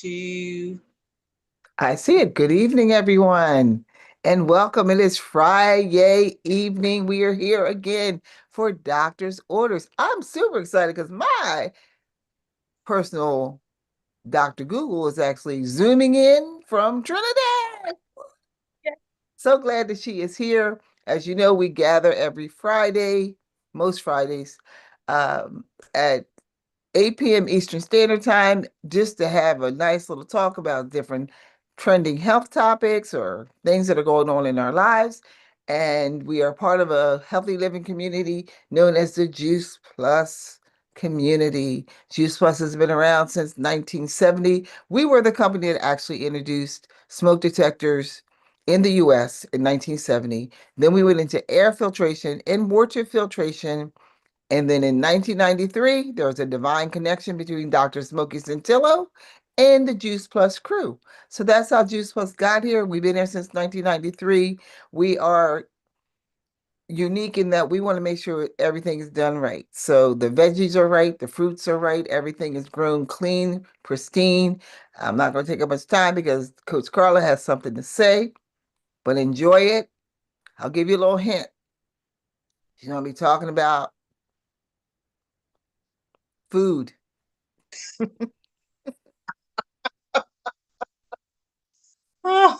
2. I see it. Good evening, everyone, and welcome. It is Friday evening. We are here again for Doctor's Orders. I'm super excited because my personal Dr. Google is actually zooming in from Trinidad. Yeah. So glad that she is here. As you know, we gather every Friday, most Fridays, um, at 8 p.m. Eastern Standard Time, just to have a nice little talk about different trending health topics or things that are going on in our lives. And we are part of a healthy living community known as the Juice Plus community. Juice Plus has been around since 1970. We were the company that actually introduced smoke detectors in the US in 1970. Then we went into air filtration and water filtration, and then in 1993, there was a divine connection between Dr. Smokey Centillo and the Juice Plus crew. So that's how Juice Plus got here. We've been here since 1993. We are unique in that we want to make sure everything is done right. So the veggies are right, the fruits are right, everything is grown clean, pristine. I'm not going to take up much time because Coach Carla has something to say, but enjoy it. I'll give you a little hint. She's going to be talking about food. Oh,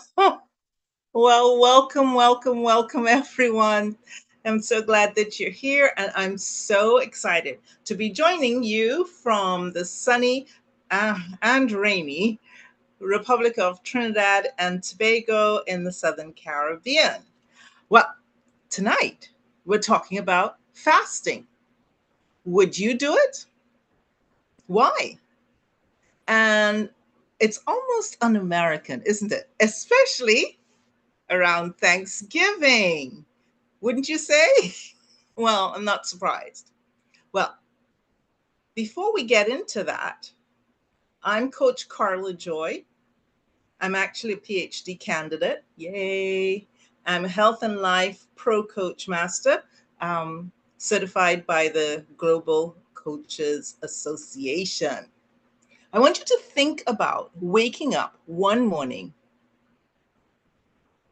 well, welcome, everyone. I'm so glad that you're here, and I'm so excited to be joining you from the sunny and rainy Republic of Trinidad and Tobago in the Southern Caribbean. Well, tonight we're talking about fasting. Would you do it? Why? And it's almost un American, isn't it? Especially around Thanksgiving. Wouldn't you say? Well, I'm not surprised. Well, before we get into that, I'm Coach Carla Joy. I'm actually a PhD candidate. Yay. I'm a health and life pro coach master, um, certified by the Global Coaches Association. I want you to think about waking up one morning.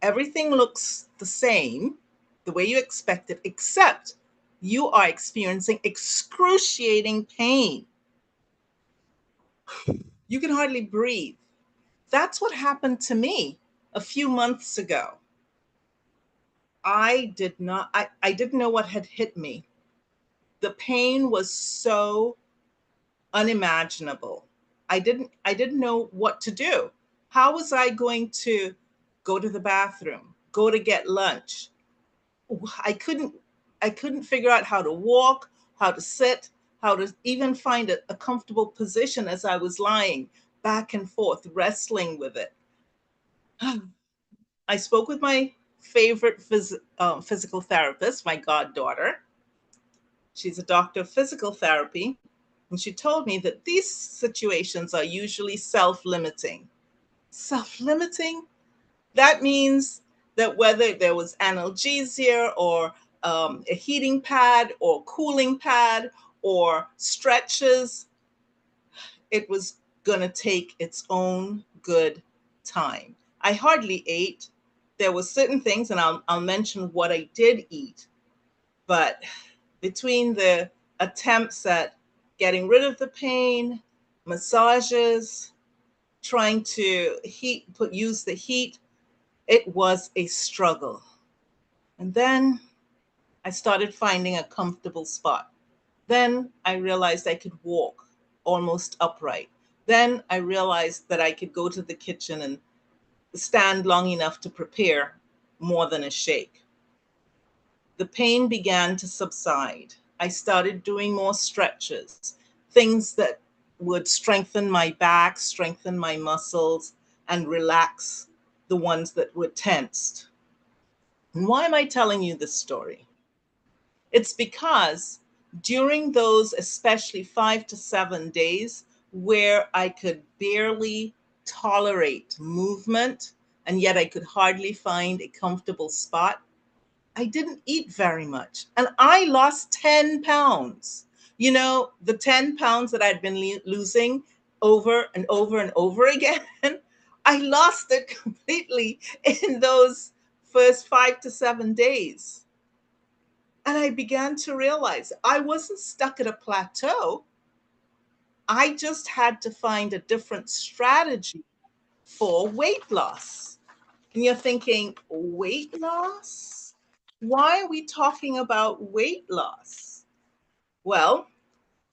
Everything looks the same, the way you expect it, except you are experiencing excruciating pain. You can hardly breathe. That's what happened to me a few months ago. I didn't know what had hit me. The pain was so unimaginable. I didn't know what to do. How was I going to go to the bathroom, go to get lunch? I couldn't I couldn't figure out how to walk, how to sit, how to even find a comfortable position as I was lying back and forth, wrestling with it. I spoke with my favorite physical therapist, my goddaughter. She's a doctor of physical therapy. And she told me that these situations are usually self limiting. Self limiting? That means that whether there was analgesia or a heating pad or cooling pad or stretches, it was going to take its own good time. I hardly ate. There were certain things, and I'll mention what I did eat, but between the attempts at getting rid of the pain, massages, trying to use the heat, it was a struggle. And then I started finding a comfortable spot. Then I realized I could walk almost upright. Then I realized that I could go to the kitchen and stand long enough to prepare more than a shake. The pain began to subside. I started doing more stretches, things that would strengthen my back, strengthen my muscles, and relax the ones that were tensed. And why am I telling you this story? It's because during those, especially 5 to 7 days, where I could barely tolerate movement and yet I could hardly find a comfortable spot, I didn't eat very much. And I lost 10 pounds. You know, the 10 pounds that I'd been losing over and over and over again, I lost it completely in those first 5 to 7 days. And I began to realize I wasn't stuck at a plateau. I just had to find a different strategy for weight loss. And you're thinking, weight loss? Why are we talking about weight loss? Well,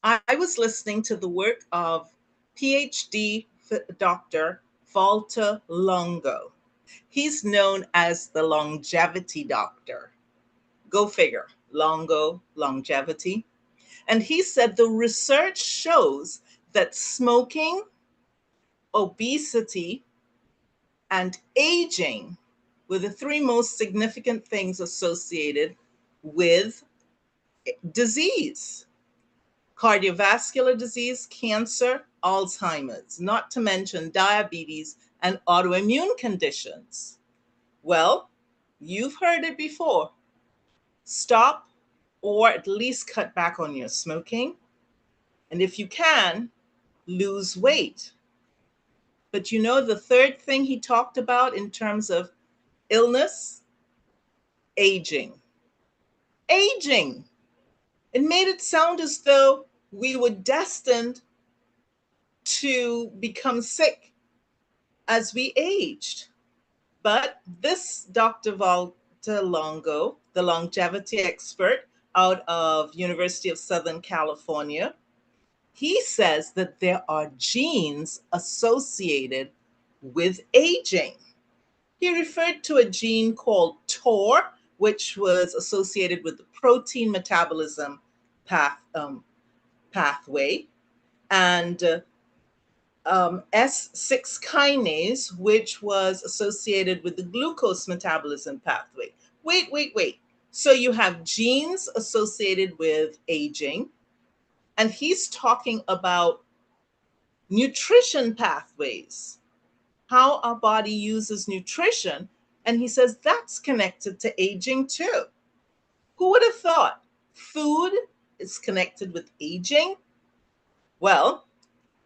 I was listening to the work of PhD Dr. Walter Longo. He's known as the longevity doctor. Go figure, Longo, longevity. And he said the research shows that smoking, obesity, and aging were the three most significant things associated with disease: cardiovascular disease, cancer, Alzheimer's, not to mention diabetes and autoimmune conditions. Well, you've heard it before. Stop or at least cut back on your smoking. And if you can, lose weight. But you know, the third thing he talked about in terms of illness, aging. Aging. It made it sound as though we were destined to become sick as we aged. But this Dr. Walter Longo, the longevity expert out of University of Southern California, he says that there are genes associated with aging. He referred to a gene called TOR, which was associated with the protein metabolism pathway, and S6 kinase, which was associated with the glucose metabolism pathway. Wait. So you have genes associated with aging, and he's talking about nutrition pathways, how our body uses nutrition. And he says that's connected to aging too. Who would have thought food is connected with aging? Well,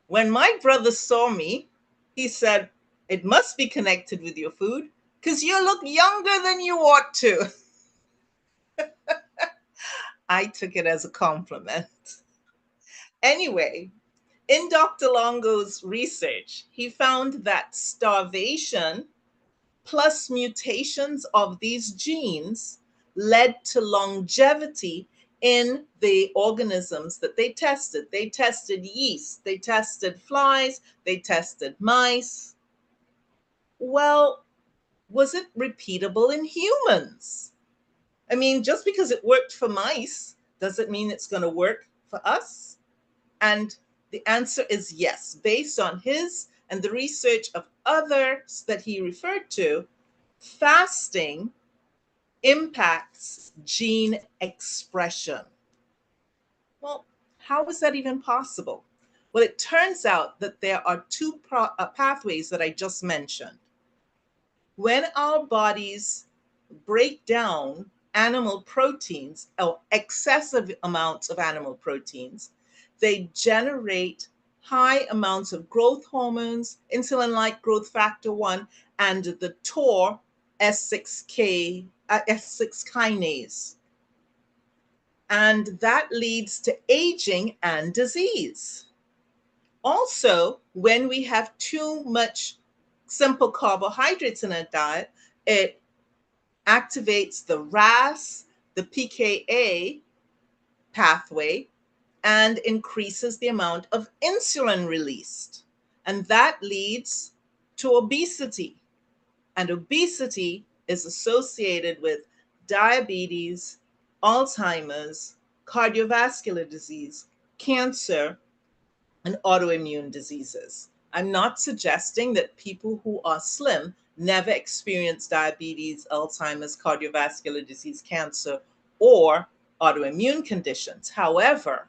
when my brother saw me, he said, "It must be connected with your food because you look younger than you ought to." I took it as a compliment. Anyway, in Dr. Longo's research, he found that starvation plus mutations of these genes led to longevity in the organisms that they tested. They tested yeast, they tested flies, they tested mice. Well, was it repeatable in humans? I mean, just because it worked for mice doesn't mean it's going to work for us. And the answer is yes. Based on his and the research of others that he referred to, fasting impacts gene expression. Well, how is that even possible? Well, it turns out that there are two pathways that I just mentioned. When our bodies break down animal proteins or excessive amounts of animal proteins, they generate high amounts of growth hormones, insulin like growth factor 1, and the TOR S6 kinase. And that leads to aging and disease. Also, when we have too much simple carbohydrates in our diet, it activates the RAS, the PKA pathway, and increases the amount of insulin released. And that leads to obesity. And obesity is associated with diabetes, Alzheimer's, cardiovascular disease, cancer, and autoimmune diseases. I'm not suggesting that people who are slim never experience diabetes, Alzheimer's, cardiovascular disease, cancer, or autoimmune conditions. However,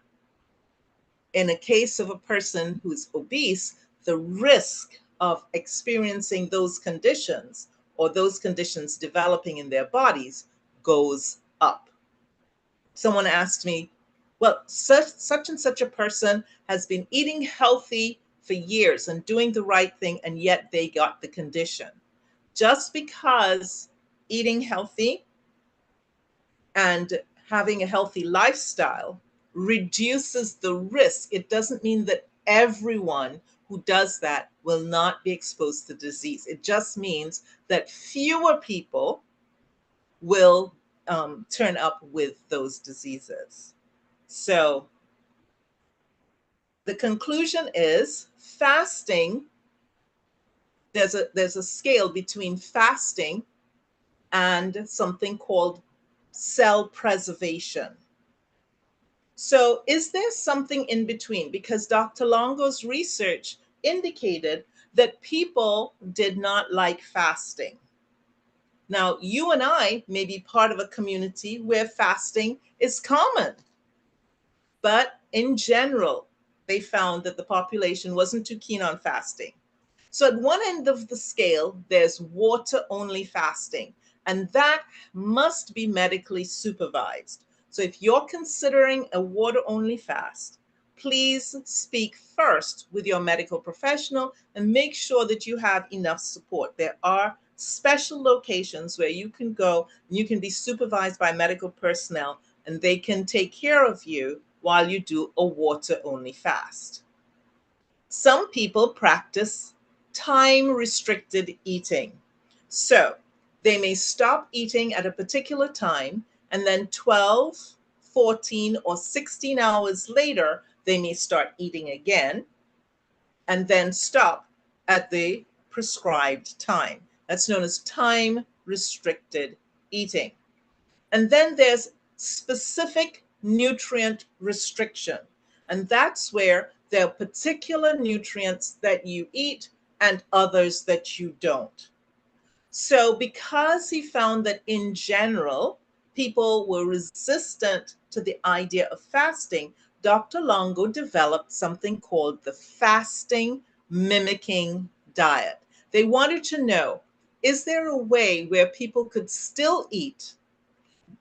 in a case of a person who's obese, the risk of experiencing those conditions or those conditions developing in their bodies goes up. Someone asked me, well, such and such a person has been eating healthy for years and doing the right thing, and yet they got the condition. Just because eating healthy and having a healthy lifestyle reduces the risk, it doesn't mean that everyone who does that will not be exposed to disease. It just means that fewer people will turn up with those diseases. So the conclusion is fasting, there's a scale between fasting and something called cell preservation. So, is there something in between? Because Dr. Longo's research indicated that people did not like fasting. Now, you and I may be part of a community where fasting is common, but in general, they found that the population wasn't too keen on fasting. So at one end of the scale, there's water only fasting, and that must be medically supervised. So if you're considering a water only fast, please speak first with your medical professional and make sure that you have enough support. There are special locations where you can go and you can be supervised by medical personnel, and they can take care of you while you do a water only fast. Some people practice time restricted eating. So they may stop eating at a particular time, and then 12, 14, or 16 hours later, they may start eating again and then stop at the prescribed time. That's known as time restricted eating. And then there's specific nutrient restriction. And that's where there are particular nutrients that you eat and others that you don't. So, because he found that in general, people were resistant to the idea of fasting, Dr. Longo developed something called the fasting mimicking diet. They wanted to know, is there a way where people could still eat,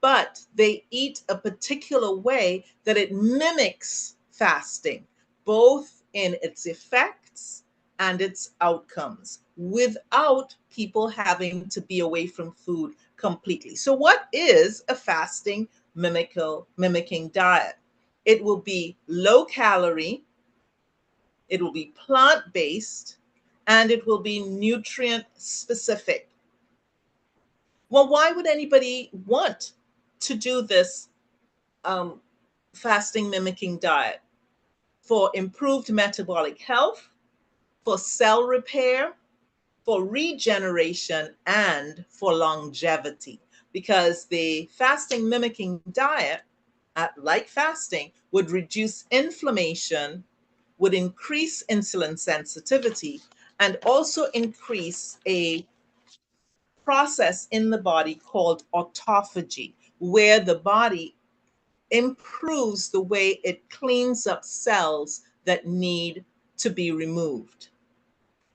but they eat a particular way that it mimics fasting, both in its effects and its outcomes, without people having to be away from food completely. So, what is a fasting mimicking diet? It will be low calorie, it will be plant based, and it will be nutrient specific. Well, why would anybody want to do this um, fasting mimicking diet? For improved metabolic health, for cell repair, for regeneration, and for longevity. Because the fasting mimicking diet, like fasting, would reduce inflammation, would increase insulin sensitivity, and also increase a process in the body called autophagy, where the body improves the way it cleans up cells that need to be removed.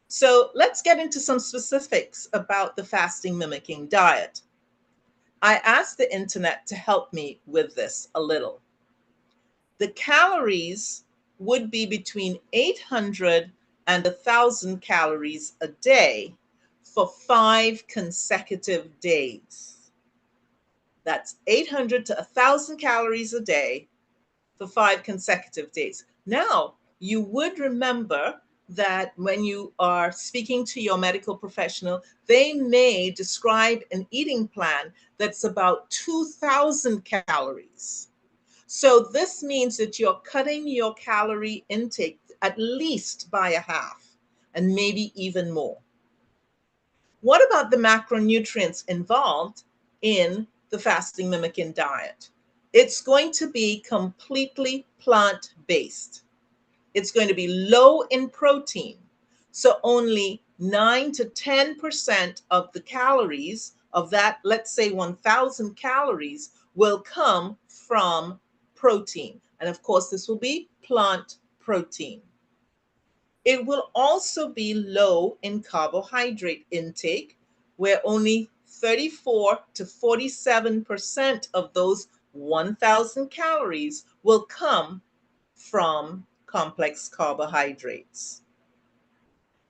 So let's get into some specifics about the fasting mimicking diet. I asked the internet to help me with this a little. The calories would be between 800 and 1,000 calories a day for 5 consecutive days. That's 800 to 1,000 calories a day for 5 consecutive days. Now, you would remember that when you are speaking to your medical professional, they may describe an eating plan that's about 2,000 calories. So, this means that you're cutting your calorie intake at least by a half and maybe even more. What about the macronutrients involved in the fasting mimicking diet? It's going to be completely plant based. It's going to be low in protein. So only 9 to 10% of the calories of that, let's say 1,000 calories, will come from protein. And of course, this will be plant protein. It will also be low in carbohydrate intake, where only 34 to 47% of those 1,000 calories will come from complex carbohydrates.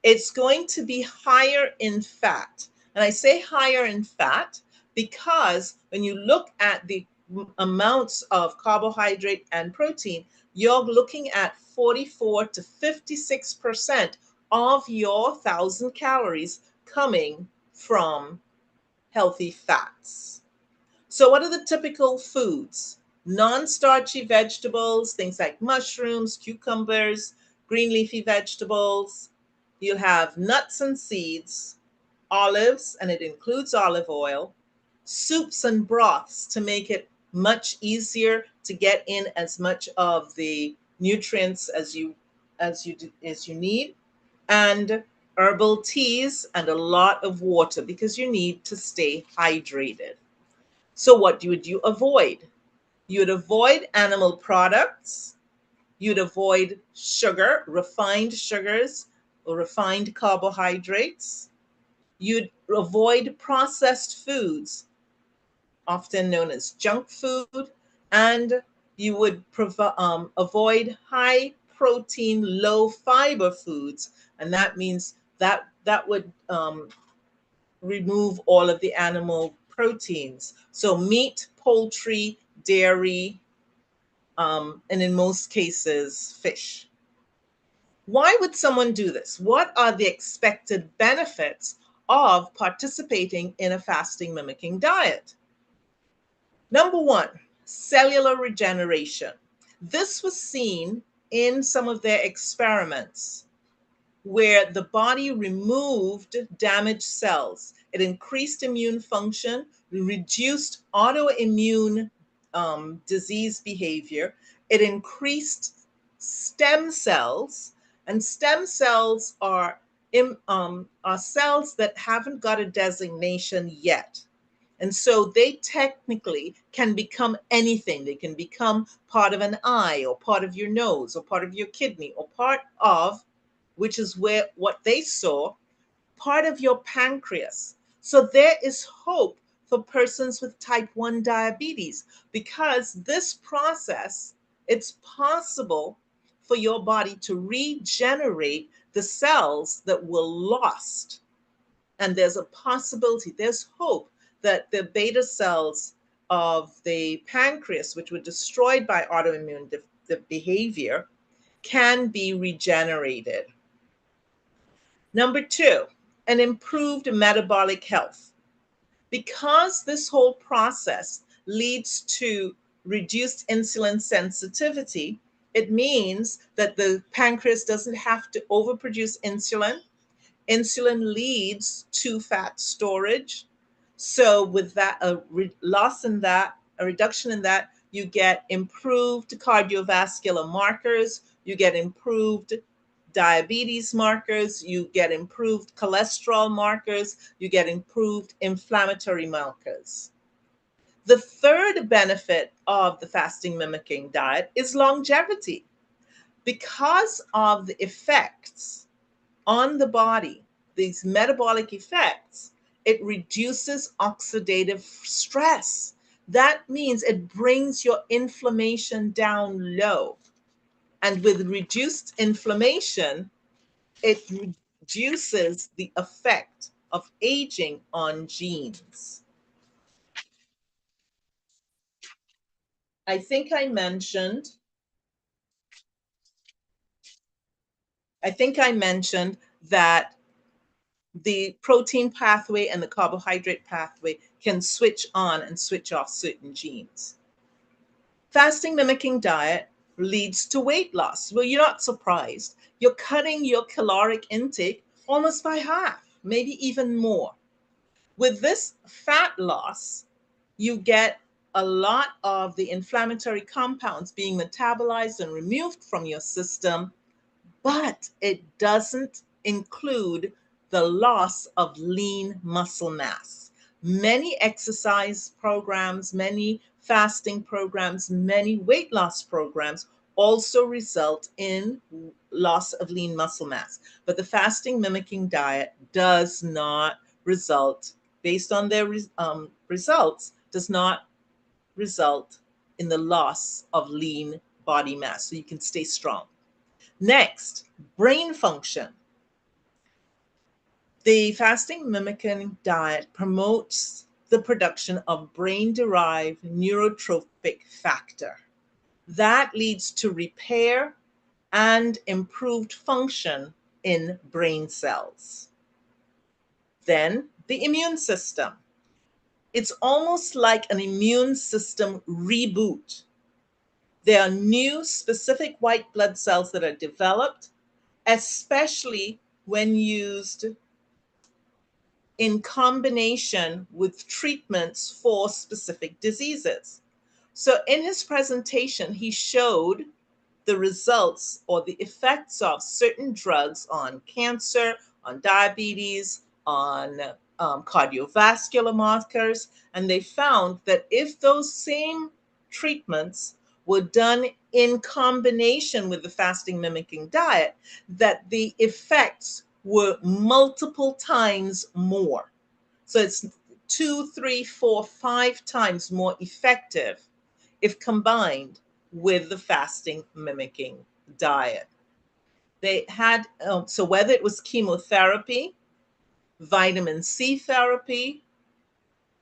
It's going to be higher in fat. And I say higher in fat because when you look at the amounts of carbohydrate and protein, you're looking at 44 to 56% of your 1,000 calories coming from healthy fats. So, what are the typical foods? Non starchy vegetables, things like mushrooms, cucumbers, green leafy vegetables. You'll have nuts and seeds, olives, and it includes olive oil, soups and broths to make it much easier to get in as much of the nutrients as you need, and herbal teas and a lot of water because you need to stay hydrated. So, what would you avoid? You'd avoid animal products. You'd avoid sugar, refined sugars, or refined carbohydrates. You'd avoid processed foods, often known as junk food. And you would avoid high protein, low fiber foods. And that means that would remove all of the animal proteins. So meat, poultry, dairy, and in most cases, fish. Why would someone do this? What are the expected benefits of participating in a fasting mimicking diet? Number one, cellular regeneration. This was seen in some of their experiments where the body removed damaged cells. It increased immune function, reduced autoimmune disease behavior, it increased stem cells, and stem cells are cells that haven't got a designation yet. And so they technically can become anything. They can become part of an eye, or part of your nose, or part of your kidney, or part of, which is where what they saw, part of your pancreas. So there is hope for persons with type 1 diabetes because this process, it's possible for your body to regenerate the cells that were lost. And there's a possibility, there's hope that the beta cells of the pancreas, which were destroyed by autoimmune behavior, can be regenerated. Number two, an improved metabolic health. Because this whole process leads to reduced insulin sensitivity, it means that the pancreas doesn't have to overproduce insulin. Insulin leads to fat storage. So, with that, loss in that, a reduction in that, you get improved cardiovascular markers, you get improved diabetes markers, you get improved cholesterol markers, you get improved inflammatory markers. The third benefit of the fasting mimicking diet is longevity. Because of the effects on the body, these metabolic effects, it reduces oxidative stress. That means it brings your inflammation down low. And with reduced inflammation, it reduces the effect of aging on genes. I think I mentioned, I think I mentioned that the protein pathway and the carbohydrate pathway can switch on and switch off certain genes. Fasting mimicking diet leads to weight loss. Well, you're not surprised. You're cutting your caloric intake almost by half, maybe even more. With this fat loss, you get a lot of the inflammatory compounds being metabolized and removed from your system, but it doesn't include the loss of lean muscle mass. Many exercise programs, many fasting programs, many weight loss programs also result in loss of lean muscle mass. But the fasting mimicking diet does not result, based on their results, does not result in the loss of lean body mass. So you can stay strong. Next, brain function. The fasting mimicking diet promotes the production of brain derived neurotrophic factor. That leads to repair and improved function in brain cells. Then, the immune system. It's almost like an immune system reboot. There are new specific white blood cells that are developed, especially when used in combination with treatments for specific diseases. So, in his presentation, he showed the results or the effects of certain drugs on cancer, on diabetes, on cardiovascular markers. And they found that if those same treatments were done in combination with the fasting mimicking diet, that the effects were multiple times more. So it's 2, 3, 4, 5 times more effective if combined with the fasting mimicking diet. They had, so whether it was chemotherapy, vitamin C therapy,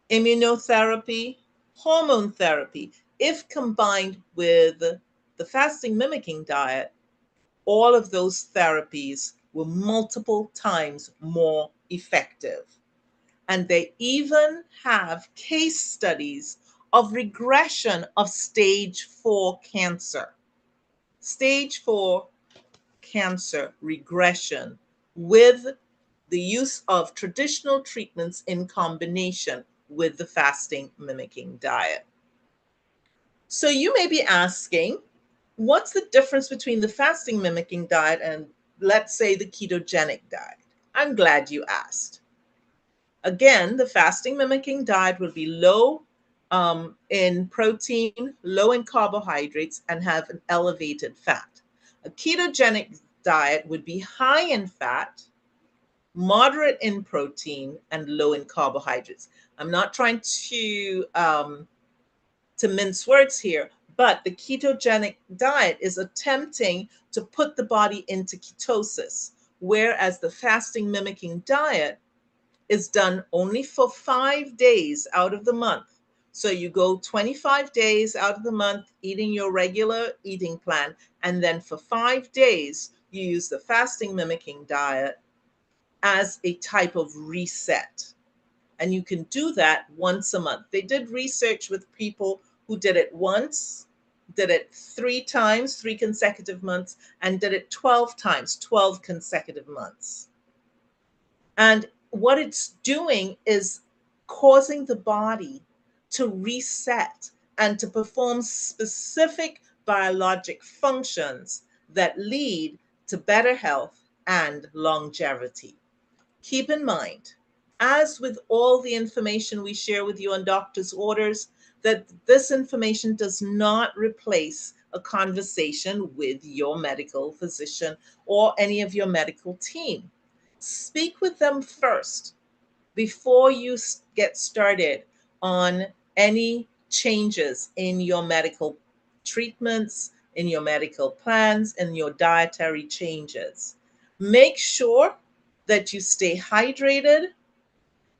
immunotherapy, hormone therapy, if combined with the fasting mimicking diet, all of those therapies were multiple times more effective. And they even have case studies of regression of stage 4 cancer. Stage 4 cancer regression with the use of traditional treatments in combination with the fasting mimicking diet. So you may be asking, what's the difference between the fasting mimicking diet and, let's say, the ketogenic diet? I'm glad you asked. Again, the fasting mimicking diet will be low in protein, low in carbohydrates, and have an elevated fat. A ketogenic diet would be high in fat, moderate in protein, and low in carbohydrates. I'm not trying to mince words here, but the ketogenic diet is attempting to put the body into ketosis, whereas the fasting mimicking diet is done only for 5 days out of the month. So you go 25 days out of the month eating your regular eating plan, and then for 5 days, you use the fasting mimicking diet as a type of reset. And you can do that once a month. They did research with people who did it once, did it 3 times, 3 consecutive months, and did it 12 times, 12 consecutive months. And what it's doing is causing the body to reset and to perform specific biologic functions that lead to better health and longevity. Keep in mind, as with all the information we share with you on doctor's orders, that this information does not replace a conversation with your medical physician or any of your medical team. Speak with them first before you get started on any changes in your medical treatments, in your medical plans, in your dietary changes. Make sure that you stay hydrated.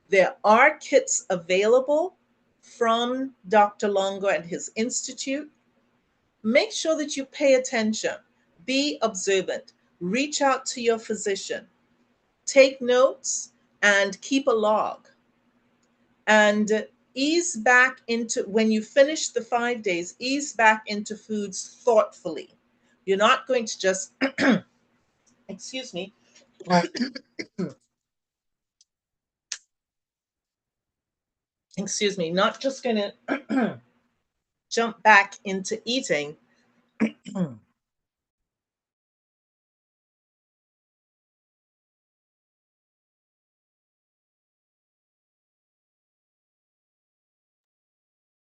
There are kits available from Dr. Longo and his institute. Make sure that you pay attention, be observant, reach out to your physician, take notes, and keep a log. And ease back into, when you finish the 5 days, ease back into foods thoughtfully. You're not going to just, excuse me, excuse me, not just going to jump back into eating.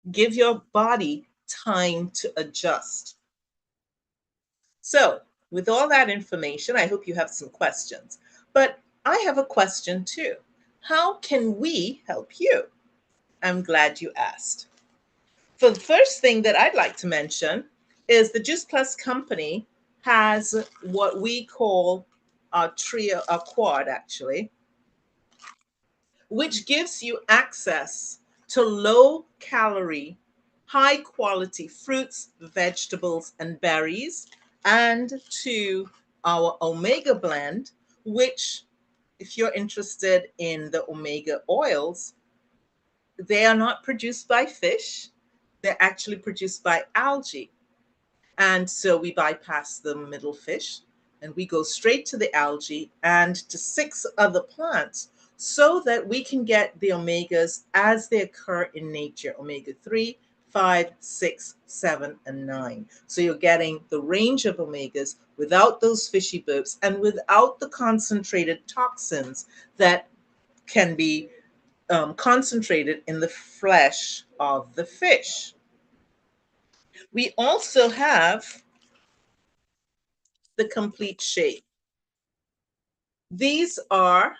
Give your body time to adjust. So, with all that information, I hope you have some questions. But I have a question too. How can we help you? I'm glad you asked. For the first thing that I'd like to mention is the Juice Plus company has what we call a trio, a quad actually, which gives you access to low calorie, high quality fruits, vegetables, and berries, and to our omega blend, which, if you're interested in the omega oils, they are not produced by fish, they're actually produced by algae. And so we bypass the middle fish and we go straight to the algae and to six other plants so that we can get the omegas as they occur in nature: omega 3, 5, 6, 7, and 9. So you're getting the range of omegas without those fishy burps and without the concentrated toxins that can be concentrated in the flesh of the fish. We also have the complete shake. These are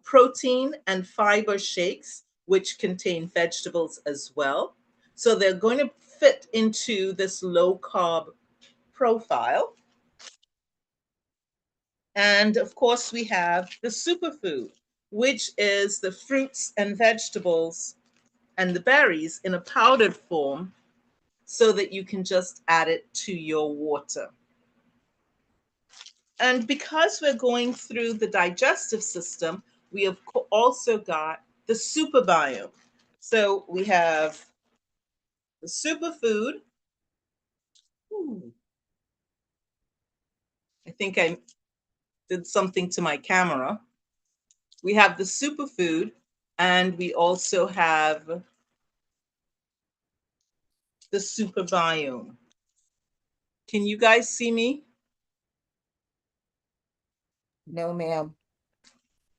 protein and fiber shakes, which contain vegetables as well. So they're going to fit into this low carb profile. And of course, we have the superfood, which is the fruits and vegetables and the berries in a powdered form so that you can just add it to your water. And because we're going through the digestive system, we have also got the superbiome. So we have the superfood. Ooh, I think I did something to my camera. We have the superfood, and we also have the superbiome. Can you guys see me? No, ma'am.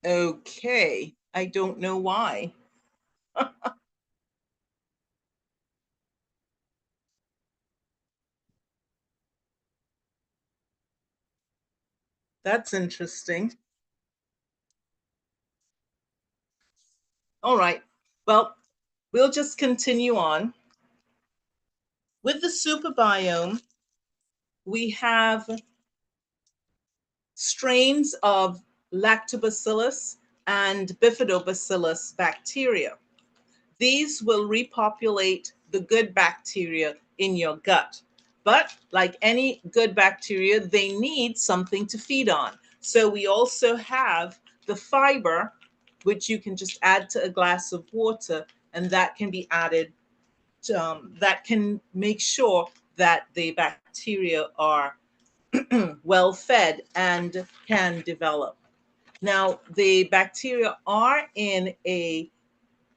Okay. I don't know why. That's interesting. All right. Well, we'll just continue on. With the superbiome, we have strains of lactobacillus and bifidobacillus bacteria. These will repopulate the good bacteria in your gut. But like any good bacteria, they need something to feed on. So we also have the fiber, which you can just add to a glass of water, and that can be added to, that can make sure that the bacteria are well fed and can develop. Now, the bacteria are in a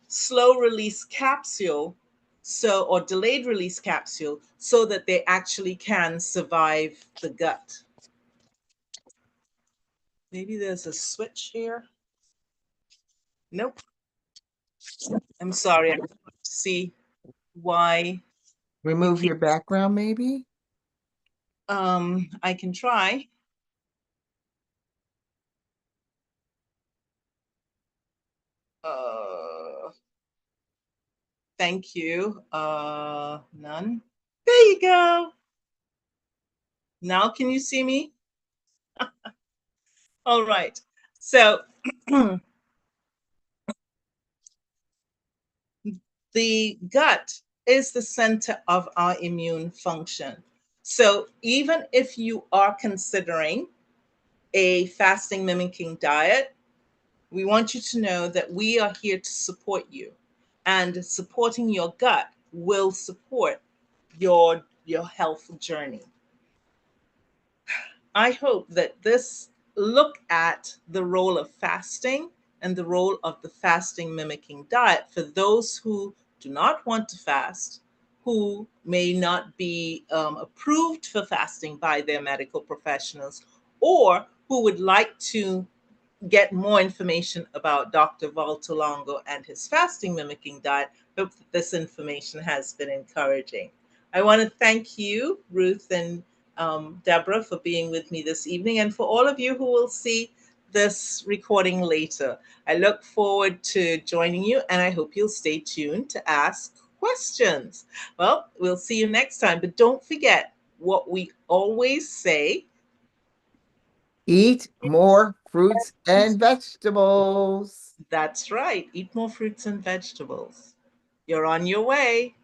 slow release capsule, so or delayed release capsule, so that they actually can survive the gut. Maybe there's a switch here. Nope. I'm sorry. I have to see why you Remove can't. your background, maybe? I can try. Uh, thank you. None. There you go. Now can you see me? All right. So the gut is the center of our immune function. So even if you are considering a fasting mimicking diet, we want you to know that we are here to support you. And supporting your gut will support your health journey. I hope that this look at the role of fasting and the role of the fasting mimicking diet for those who do not want to fast, who may not be approved for fasting by their medical professionals, or who would like to get more information about Dr. Valtolongo and his fasting mimicking diet. Hope that this information has been encouraging. I want to thank you, Ruth and Deborah, for being with me this evening, and for all of you who will see this recording later. I look forward to joining you, and I hope you'll stay tuned to ask questions. Well, we'll see you next time, but don't forget what we always say. Eat more fruits and vegetables. That's right. Eat more fruits and vegetables. You're on your way.